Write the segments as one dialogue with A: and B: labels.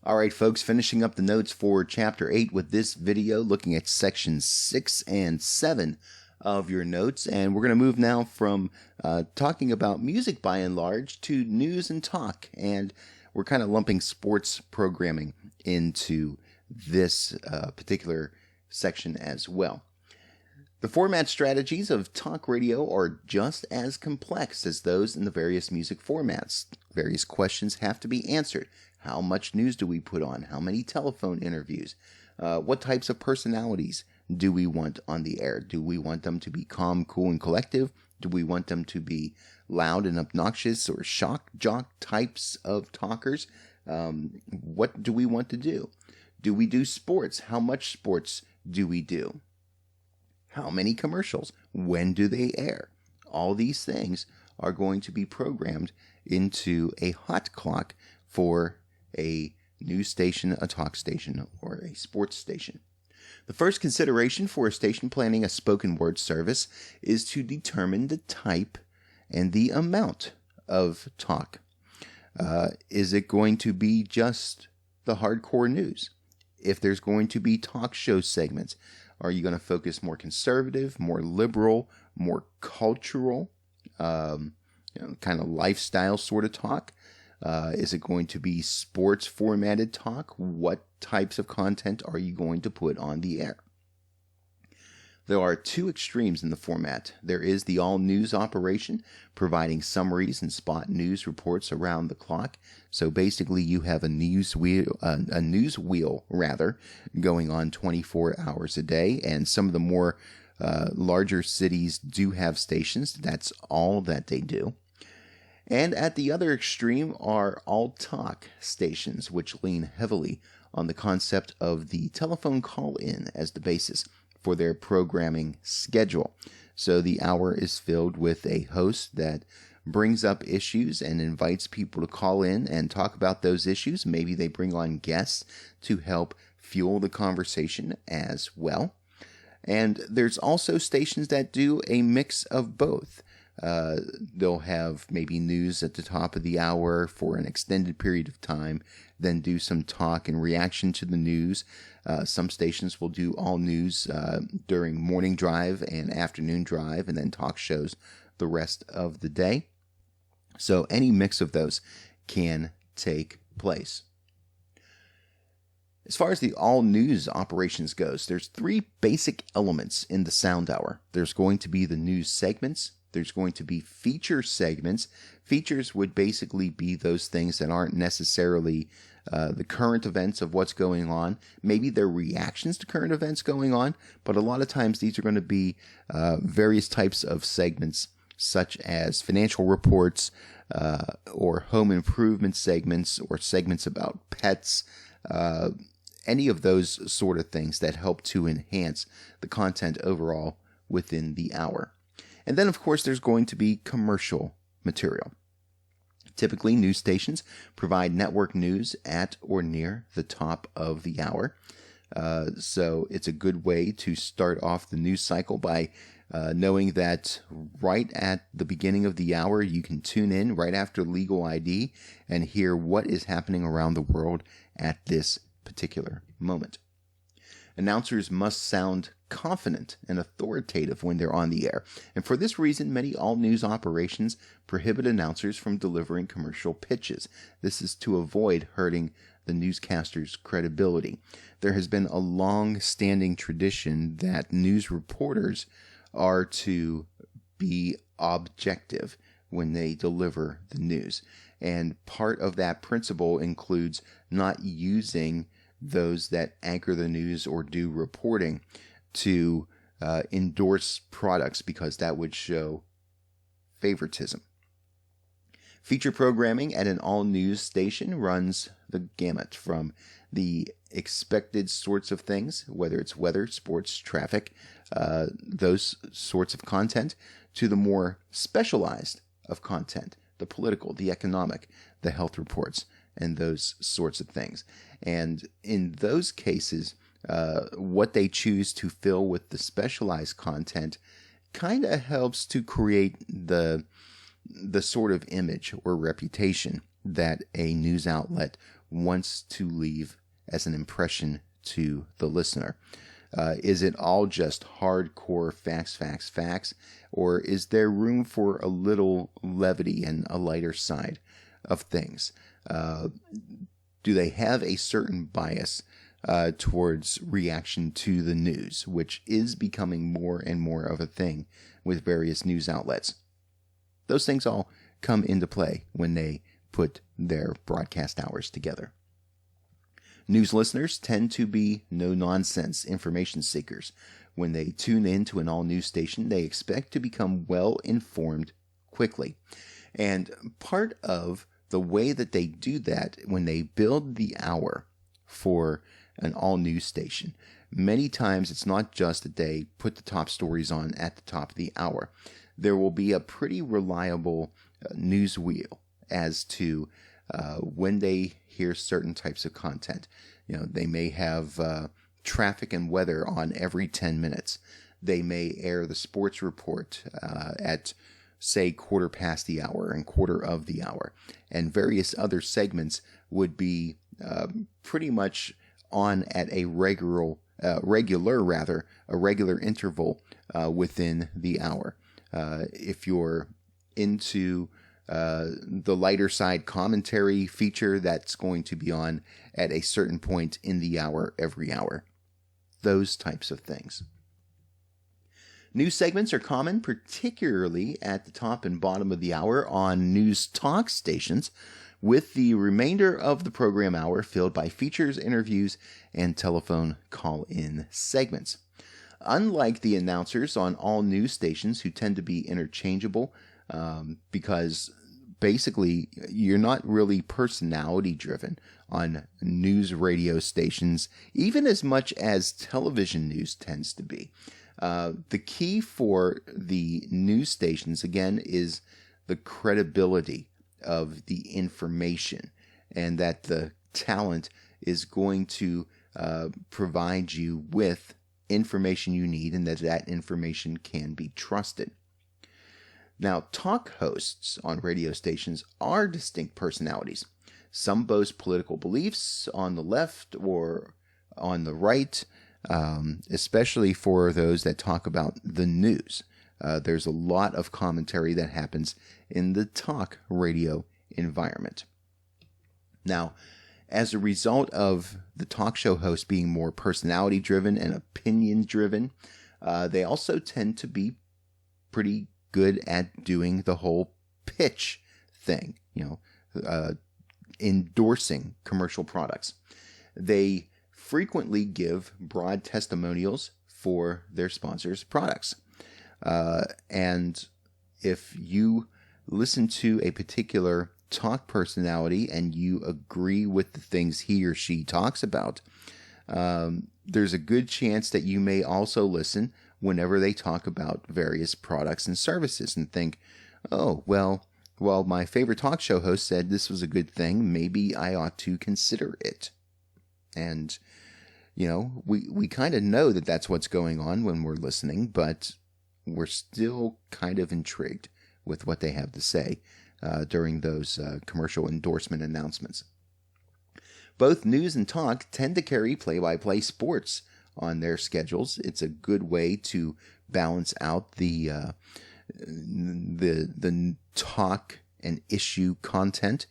A: All right, folks, finishing up the notes for Chapter 8 with this video, looking at Sections 6 and 7 of your notes. And we're going to move now from talking about music by and large to news and talk. And we're kind of lumping sports programming into this particular section as well. The format strategies of talk radio are just as complex as those in the various music formats. Various questions have to be answered. How much news do we put on? How many telephone interviews? What types of personalities do we want on the air? Do we want them to be calm, cool, and collective? Do we want them to be loud and obnoxious or shock jock types of talkers? What do we want to do? Do we do sports? How much sports do we do? How many commercials? When do they air? All these things are going to be programmed into a hot clock for a news station, a talk station, or a sports station. The first consideration for a station planning a spoken word service is to determine the type and the amount of talk. Is it going to be just the hardcore news? If there's going to be talk show segments, are you going to focus more conservative, more liberal, more cultural, kind of lifestyle sort of talk? Is it going to be sports formatted talk? What types of content are you going to put on the air? There are two extremes in the format. There is the all-news operation, providing summaries and spot news reports around the clock. So basically, you have a news wheel going on 24 hours a day. And some of the more larger cities do have stations. That's all that they do. And at the other extreme are all-talk stations, which lean heavily on the concept of the telephone call-in as the basis for their programming schedule. So the hour is filled with a host that brings up issues and invites people to call in and talk about those issues. Maybe they bring on guests to help fuel the conversation as well. And there's also stations that do a mix of both. They'll have maybe news at the top of the hour for an extended period of time, then do some talk in reaction to the news. Some stations will do all news during morning drive and afternoon drive, and then talk shows the rest of the day. So any mix of those can take place. As far as the all-news operations goes, there's three basic elements in the sound hour. There's going to be the news segments. There's going to be feature segments. Features would basically be those things that aren't necessarily the current events of what's going on. Maybe they're reactions to current events going on, but a lot of times these are going to be various types of segments, such as financial reports or home improvement segments or segments about pets, any of those sort of things that help to enhance the content overall within the hour. And then, of course, there's going to be commercial material. Typically, news stations provide network news at or near the top of the hour. So it's a good way to start off the news cycle by knowing that right at the beginning of the hour, you can tune in right after Legal ID and hear what is happening around the world at this particular moment. Announcers must sound confident and authoritative when they're on the air. And for this reason, many all-news operations prohibit announcers from delivering commercial pitches. This is to avoid hurting the newscaster's credibility. There has been a long-standing tradition that news reporters are to be objective when they deliver the news. And part of that principle includes not using those that anchor the news or do reporting to endorse products, because that would show favoritism. Feature programming at an all-news station runs the gamut from the expected sorts of things, whether it's weather, sports, traffic, those sorts of content, to the more specialized of content, the political, the economic, the health reports, and those sorts of things. And in those cases, what they choose to fill with the specialized content kind of helps to create the sort of image or reputation that a news outlet wants to leave as an impression to the listener? Is it all just hardcore facts, or is there room for a little levity and a lighter side of things? Do they have a certain bias towards reaction to the news, which is becoming more and more of a thing with various news outlets? Those things all come into play when they put their broadcast hours together. News listeners tend to be no-nonsense information seekers. When they tune in to an all-news station, they expect to become well-informed quickly. And part of the way that they do that, when they build the hour for an all-news station, many times it's not just that they put the top stories on at the top of the hour. There will be a pretty reliable news wheel as to when they hear certain types of content. They may have traffic and weather on every 10 minutes. They may air the sports report at, say, quarter past the hour and quarter of the hour. And various other segments would be pretty much on at a regular interval within the hour. If you're into the lighter side commentary feature, that's going to be on at a certain point in the hour every hour. Those types of things. News segments are common, particularly at the top and bottom of the hour on news talk stations, with the remainder of the program hour filled by features, interviews, and telephone call-in segments. Unlike the announcers on all news stations, who tend to be interchangeable, because basically you're not really personality driven on news radio stations, even as much as television news tends to be. The key for the news stations, again, is the credibility of the information, and that the talent is going to provide you with information you need, and that information can be trusted. Now, talk hosts on radio stations are distinct personalities. Some boast political beliefs on the left or on the right, especially for those that talk about the news. There's a lot of commentary that happens in the talk radio environment. Now, as a result of the talk show host being more personality-driven and opinion-driven, they also tend to be pretty good at doing the whole pitch thing, endorsing commercial products. They frequently give broad testimonials for their sponsors' products. And if you listen to a particular talk personality and you agree with the things he or she talks about, there's a good chance that you may also listen whenever they talk about various products and services and think, oh, well, my favorite talk show host said this was a good thing, maybe I ought to consider it. And, we kind of know that that's what's going on when we're listening, but we're still kind of intrigued with what they have to say during those commercial endorsement announcements. Both news and talk tend to carry play-by-play sports on their schedules. It's a good way to balance out the talk and issue content,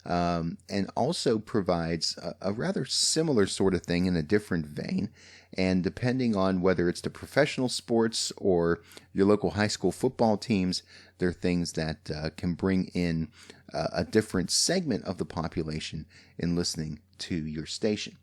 A: and also provides a rather similar sort of thing in a different vein. And depending on whether it's the professional sports or your local high school football teams, there are things that can bring in a different segment of the population in listening to your station.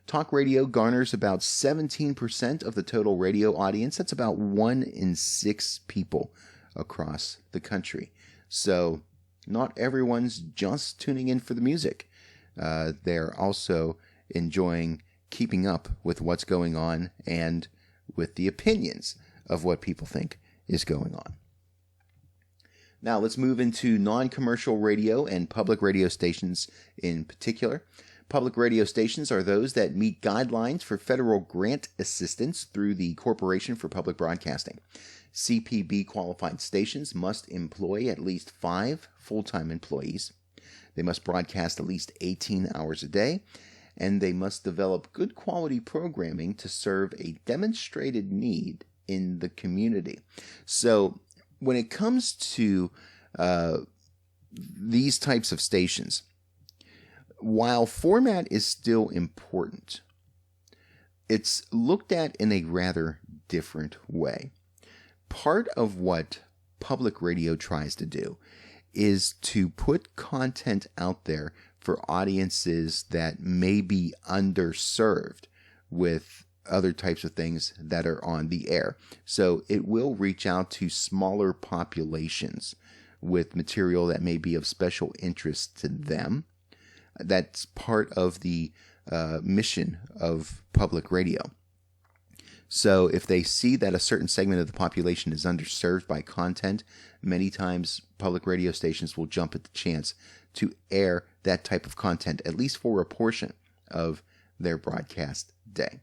A: Talk radio garners about 17% of the total radio audience. That's about 1 in 6 people across the country. So not everyone's just tuning in for the music. They're also enjoying keeping up with what's going on and with the opinions of what people think is going on. Now let's move into non-commercial radio and public radio stations in particular. Public radio stations are those that meet guidelines for federal grant assistance through the Corporation for Public Broadcasting. CPB qualified stations must employ at least 5 full-time employees. They must broadcast at least 18 hours a day, and they must develop good quality programming to serve a demonstrated need in the community. So when it comes to these types of stations, while format is still important, it's looked at in a rather different way. Part of what public radio tries to do is to put content out there for audiences that may be underserved with other types of things that are on the air. So it will reach out to smaller populations with material that may be of special interest to them. That's part of the mission of public radio. So if they see that a certain segment of the population is underserved by content, many times public radio stations will jump at the chance to air that type of content, at least for a portion of their broadcast day.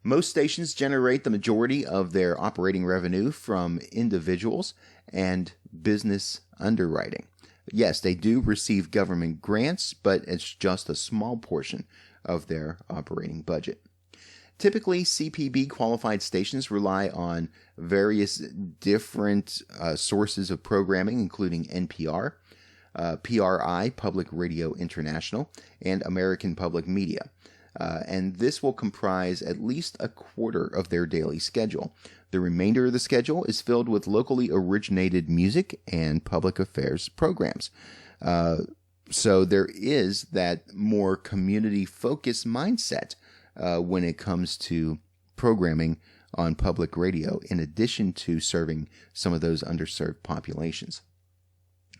A: Most stations generate the majority of their operating revenue from individuals and business underwriting. Yes, they do receive government grants, but it's just a small portion of their operating budget. Typically, CPB qualified stations rely on various different sources of programming, including NPR, PRI, Public Radio International, and American Public Media. And this will comprise at least a quarter of their daily schedule. The remainder of the schedule is filled with locally originated music and public affairs programs. So there is that more community-focused mindset when it comes to programming on public radio, in addition to serving some of those underserved populations.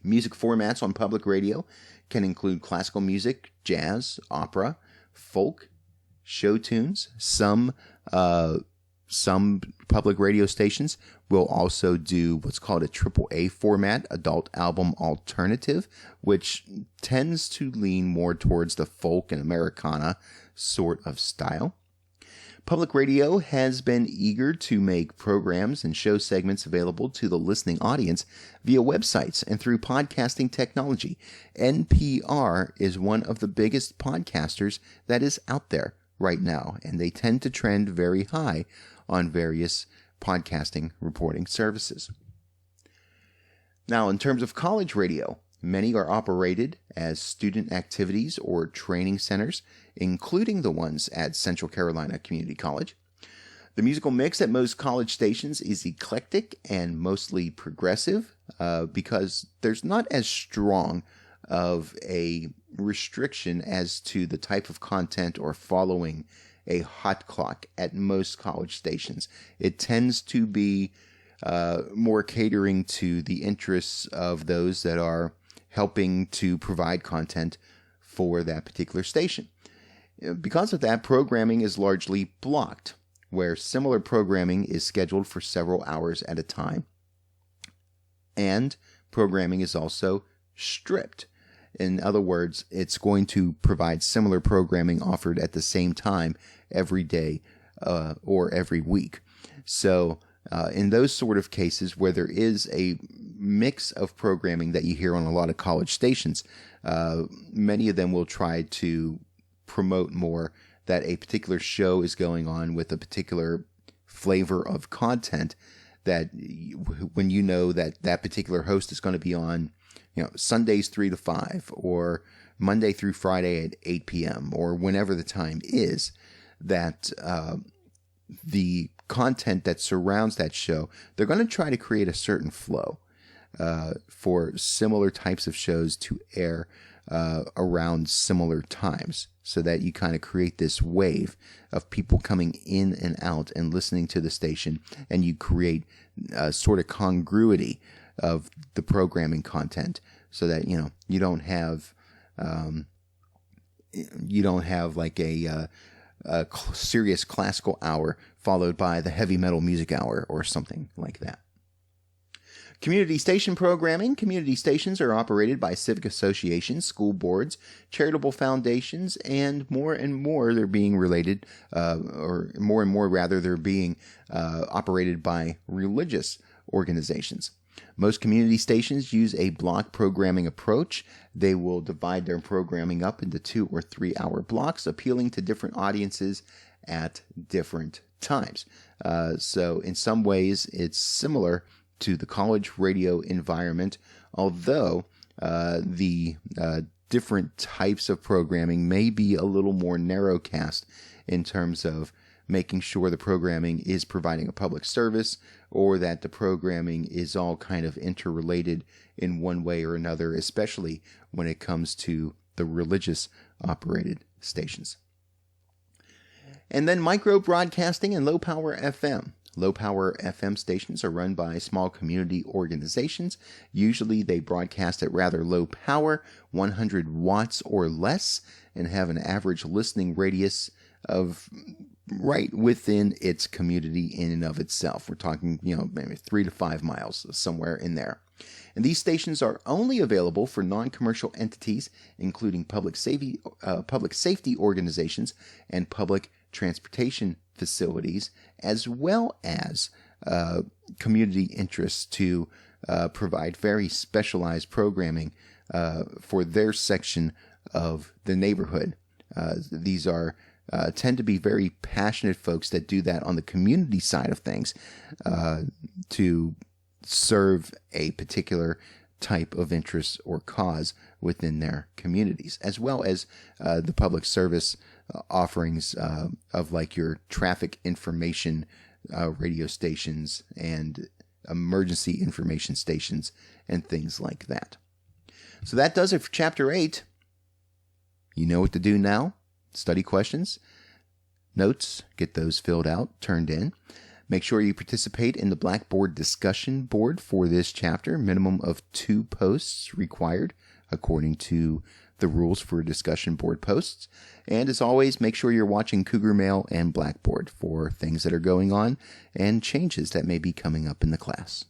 A: Music formats on public radio can include classical music, jazz, opera, folk, show tunes. Some public radio stations will also do what's called a AAA format, adult album alternative, which tends to lean more towards the folk and Americana sort of style. Public radio has been eager to make programs and show segments available to the listening audience via websites and through podcasting technology. NPR is one of the biggest podcasters that is out there right now, and they tend to trend very high on various podcasting reporting services. Now, in terms of college radio, many are operated as student activities or training centers, including the ones at Central Carolina Community College. The musical mix at most college stations is eclectic and mostly progressive because there's not as strong of a restriction as to the type of content or following a hot clock at most college stations. It tends to be more catering to the interests of those that are helping to provide content for that particular station. Because of that, programming is largely blocked, where similar programming is scheduled for several hours at a time. And programming is also stripped. In other words, it's going to provide similar programming offered at the same time every day or every week. So in those sort of cases where there is a mix of programming that you hear on a lot of college stations, many of them will try to promote more that a particular show is going on with a particular flavor of content, that when you know that that particular host is going to be on, Sundays 3 to 5 or Monday through Friday at 8 p.m. or whenever the time is, that the content that surrounds that show, they're going to try to create a certain flow for similar types of shows to air around similar times, so that you kind of create this wave of people coming in and out and listening to the station, and you create a sort of congruity of the programming content, so that you don't have like a serious classical hour followed by the heavy metal music hour or something like that. Community station programming. Community stations are operated by civic associations, school boards, charitable foundations, and more and more they're being related, or more and more rather, they're being operated by religious organizations. Most community stations use a block programming approach. They will divide their programming up into 2 or 3 hour blocks, appealing to different audiences at different times. So in some ways, it's similar to the college radio environment, although the different types of programming may be a little more narrowcast in terms of making sure the programming is providing a public service, or that the programming is all kind of interrelated in one way or another, especially when it comes to the religious operated stations. And then micro broadcasting and low power FM. Low power FM stations are run by small community organizations. Usually they broadcast at rather low power, 100 watts or less, and have an average listening radius of right within its community in and of itself. We're talking, maybe 3 to 5 miles, somewhere in there. And these stations are only available for non-commercial entities, including public safety organizations and public transportation facilities, as well as community interests to provide very specialized programming for their section of the neighborhood. These are tend to be very passionate folks that do that on the community side of things to serve a particular type of interest or cause within their communities, as well as the public service offerings of like your traffic information radio stations and emergency information stations and things like that. So that does it for Chapter 8. You know what to do now. Study questions, notes, get those filled out, turned in. Make sure you participate in the Blackboard discussion board for this chapter. Minimum of 2 posts required according to the rules for discussion board posts. And as always, make sure you're watching Cougar Mail and Blackboard for things that are going on and changes that may be coming up in the class.